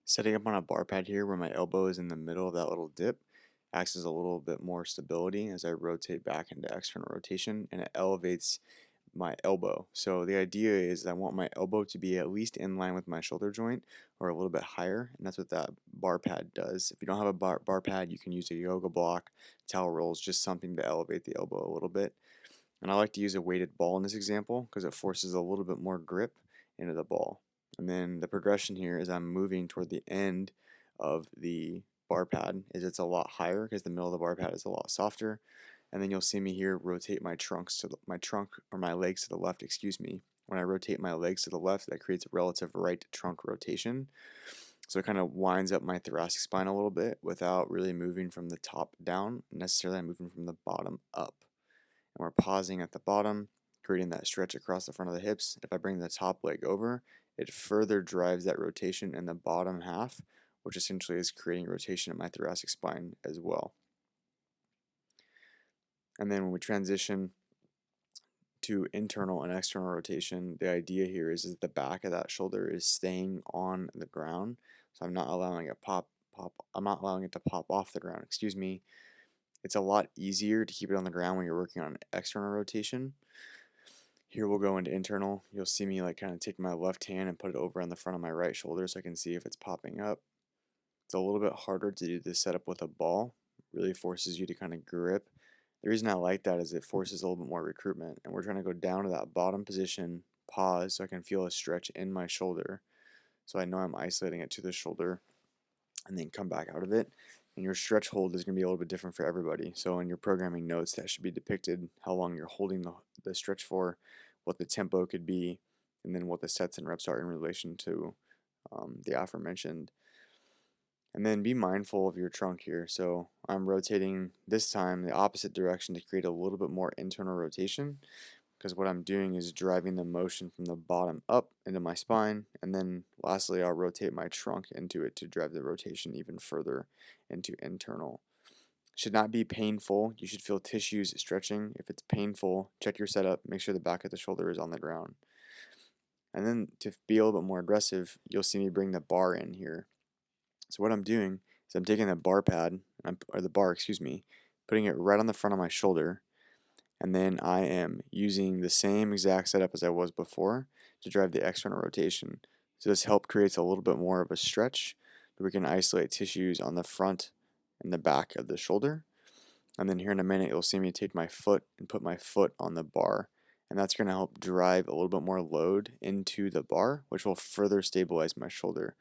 Setting up on a bar pad here where my elbow is in the middle of that little dip acts as a little bit more stability as I rotate back into external rotation, and it elevates my elbow. So the idea is I want my elbow to be at least in line with my shoulder joint or a little bit higher, and that's what that bar pad does. If you don't have a bar pad, you can use a yoga block, towel rolls, just something to elevate the elbow a little bit. And I like to use a weighted ball in this example because it forces a little bit more grip into the ball. And then the progression here is I'm moving toward the end of the bar pad is it's a lot higher because the middle of the bar pad is a lot softer. And then you'll see me here rotate my trunk or my legs to the left, excuse me. When I rotate my legs to the left, that creates a relative right trunk rotation. So it kind of winds up my thoracic spine a little bit without really moving from the top down. Necessarily I'm moving from the bottom up. And we're pausing at the bottom, creating that stretch across the front of the hips. If I bring the top leg over, it further drives that rotation in the bottom half, which essentially is creating rotation in my thoracic spine as well. And then when we transition to internal and external rotation, the idea here is the back of that shoulder is staying on the ground. So I'm not allowing it I'm not allowing it to pop off the ground, excuse me. It's a lot easier to keep it on the ground when you're working on external rotation. Here we'll go into internal. You'll see me like kind of take my left hand and put it over on the front of my right shoulder so I can see if it's popping up. It's a little bit harder to do this setup with a ball. It really forces you to kind of grip. The reason I like that is it forces a little bit more recruitment, and we're trying to go down to that bottom position, pause so I can feel a stretch in my shoulder. So I know I'm isolating it to the shoulder and then come back out of it. And your stretch hold is going to be a little bit different for everybody. So in your programming notes, that should be depicted how long you're holding the stretch for, what the tempo could be, and then what the sets and reps are in relation to the aforementioned. And then be mindful of your trunk here. So I'm rotating this time the opposite direction to create a little bit more internal rotation, because what I'm doing is driving the motion from the bottom up into my spine, and then lastly I'll rotate my trunk into it to drive the rotation even further into internal. Should not be painful. You should feel tissues stretching. If it's painful, check your setup, make sure the back of the shoulder is on the ground. And then to be a little bit more aggressive, you'll see me bring the bar in here. So what I'm doing is I'm taking the bar pad, or the bar, excuse me, putting it right on the front of my shoulder, and then I am using the same exact setup as I was before to drive the external rotation. So this help creates a little bit more of a stretch where we can isolate tissues on the front and the back of the shoulder. And then here in a minute you'll see me take my foot and put my foot on the bar. And that's going to help drive a little bit more load into the bar, which will further stabilize my shoulder.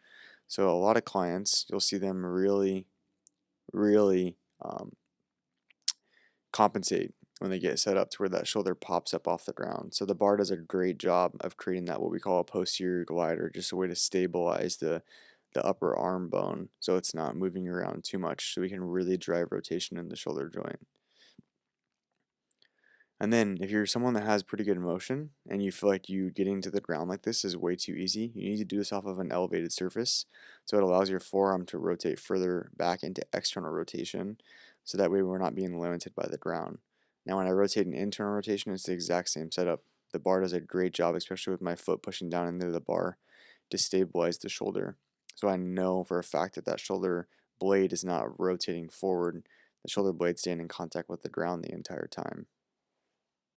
So a lot of clients, you'll see them really compensate when they get set up to where that shoulder pops up off the ground. So the bar does a great job of creating that what we call a posterior glider, just a way to stabilize the upper arm bone so it's not moving around too much, so we can really drive rotation in the shoulder joint. And then if you're someone that has pretty good motion and you feel like you getting to the ground like this is way too easy, you need to do this off of an elevated surface so it allows your forearm to rotate further back into external rotation, so that way we're not being limited by the ground. Now when I rotate an internal rotation, it's the exact same setup. The bar does a great job, especially with my foot pushing down into the bar, to stabilize the shoulder. So I know for a fact that that shoulder blade is not rotating forward. The shoulder blade staying in contact with the ground the entire time.